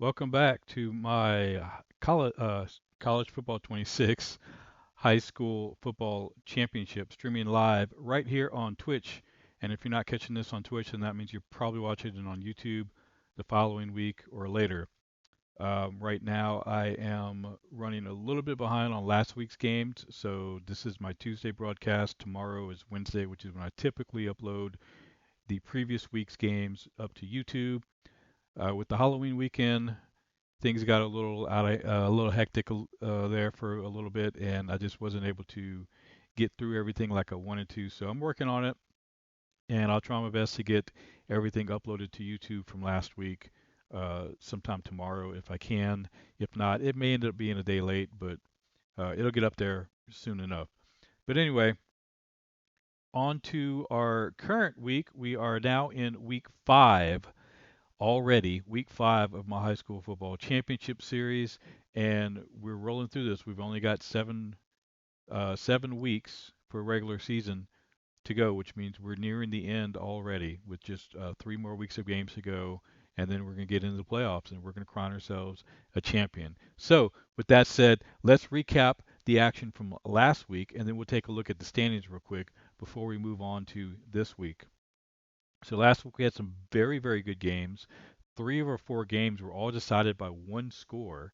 Welcome back to my college football 26 high school football championship streaming live right here on Twitch. And if you're not catching this on Twitch, then that means you're probably watching it on YouTube the following week or later. Right now, I am running a little bit behind on last week's games, so this is my Tuesday broadcast. Tomorrow is Wednesday, which is when I typically upload the previous week's games up to YouTube. With the Halloween weekend, things got a little hectic there for a little bit, and I just wasn't able to get through everything like I wanted to. So I'm working on it, and I'll try my best to get everything uploaded to YouTube from last week sometime tomorrow if I can. If not, it may end up being a day late, but it'll get up there soon enough. But anyway, on to our current week. We are now in week 5 already, week 5 of my high school football championship series, and we're rolling through this. We've only got 7 weeks for a regular season to go, which means we're nearing the end already with just 3 more weeks of games to go, and then we're going to get into the playoffs and we're going to crown ourselves a champion. So, with that said, let's recap the action from last week, and then we'll take a look at the standings real quick before we move on to this week. So last week we had some very, very good games. 3 of our 4 games were all decided by one score.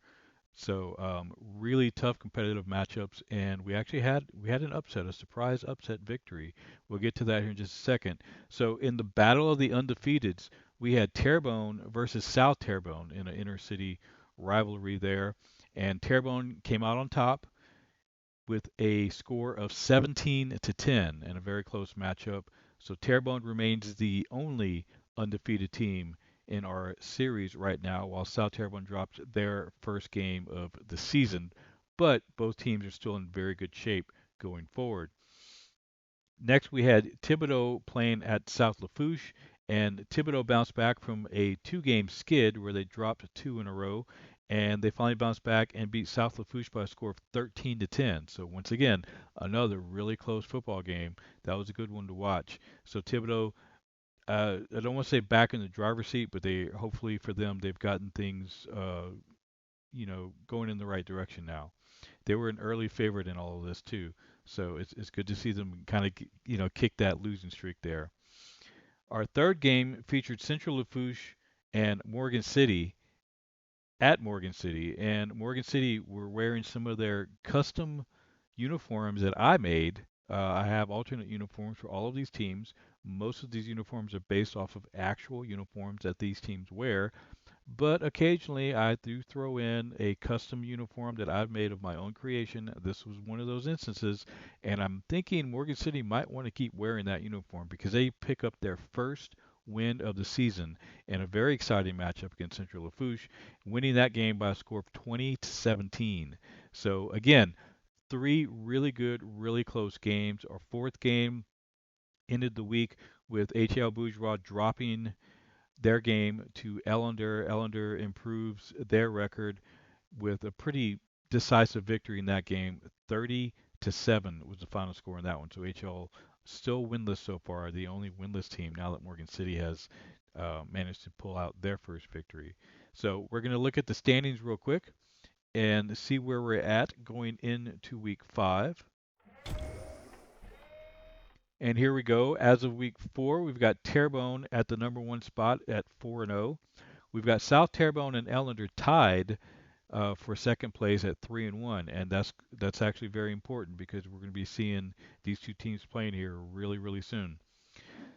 So really tough competitive matchups, and we had an upset, a surprise upset victory. We'll get to that here in just a second. So in the battle of the undefeateds, we had Terrebonne versus South Terrebonne in an inner city rivalry there, and Terrebonne came out on top with a score of 17 to 10 in a very close matchup. So Terrebonne remains the only undefeated team in our series right now, while South Terrebonne dropped their first game of the season. But both teams are still in very good shape going forward. Next, we had Thibodaux playing at South Lafourche, and Thibodaux bounced back from a 2 game skid where they dropped 2 in a row, and they finally bounced back and beat South Lafourche by a score of 13 to 10. So once again, another really close football game. That was a good one to watch. So Thibodaux, I don't want to say back in the driver's seat, but they hopefully for them they've gotten things, going in the right direction now. They were an early favorite in all of this too. So it's good to see them kind of kick that losing streak there. Our third game featured Central Lafourche and Morgan City at Morgan City, and Morgan City were wearing some of their custom uniforms that I made. I have alternate uniforms for all of these teams. Most of these uniforms are based off of actual uniforms that these teams wear, but occasionally I do throw in a custom uniform that I've made of my own creation. This was one of those instances, and I'm thinking Morgan City might want to keep wearing that uniform because they pick up their first win of the season in a very exciting matchup against Central Lafourche, winning that game by a score of 20 to 17. So again, 3 really good, really close games. Our fourth game ended the week with HL Bourgeois dropping their game to Ellender. Ellender improves their record with a pretty decisive victory in that game. 30 to 7 was the final score in that one. So HL still winless so far, the only winless team now that Morgan City has managed to pull out their first victory. So we're going to look at the standings real quick and see where we're at going into week 5. And here we go. As of week 4, we've got Terrebonne at the number 1 spot at 4-0. We've got South Terrebonne and Ellender tied for second place at 3-1, and that's actually very important because we're going to be seeing these 2 teams playing here really, really soon.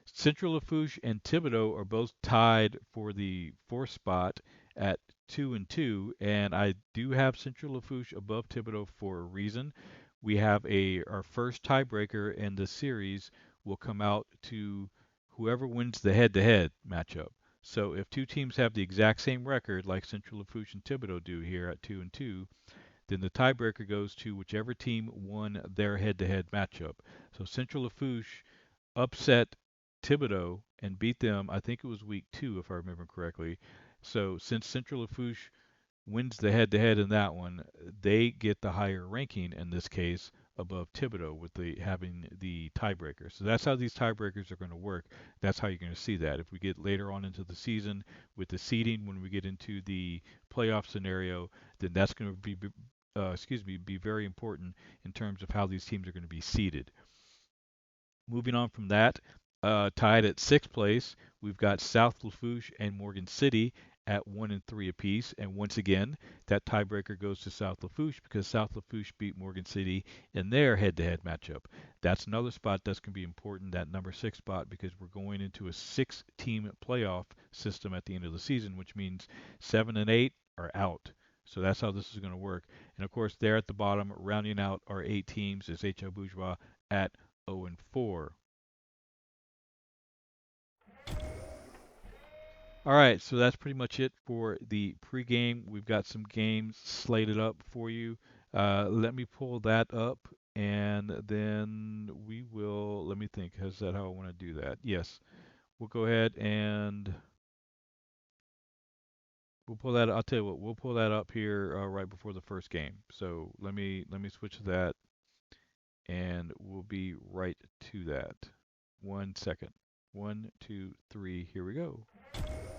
Central Lafourche and Thibodaux are both tied for the 4th spot at 2-2, and I do have Central Lafourche above Thibodaux for a reason. We have our first tiebreaker in the series will come out to whoever wins the head-to-head matchup. So if 2 teams have the exact same record, like Central Lafourche and Thibodaux do here at 2-2, then the tiebreaker goes to whichever team won their head-to-head matchup. So Central Lafourche upset Thibodaux and beat them. I think it was week 2, if I remember correctly. So since Central Lafourche wins the head-to-head in that one, they get the higher ranking in this case above Thibodeau with the having the tiebreaker. So that's how these tiebreakers are going to work. That's how you're going to see that. If we get later on into the season with the seeding, when we get into the playoff scenario, then that's going to be very important in terms of how these teams are going to be seeded. Moving on from that, tied at sixth place, we've got South Lafourche and Morgan City at 1-3 apiece. And once again, that tiebreaker goes to South Lafourche because South Lafourche beat Morgan City in their head-to-head matchup. That's another spot that's going to be important, that number 6 spot, because we're going into a 6-team playoff system at the end of the season, which means 7 and 8 are out. So that's how this is going to work. And of course, there at the bottom, rounding out our 8 teams, is HL Bourgeois at 0-4. All right, so that's pretty much it for the pregame. We've got some games slated up for you. Let me pull that up, and then we will. Let me think. Is that how I want to do that? Yes, we'll go ahead and we'll pull that. I'll tell you what. We'll pull that up here right before the first game. So let me switch to that, and we'll be right to that. 1 second. 1, 2, 3. Here we go.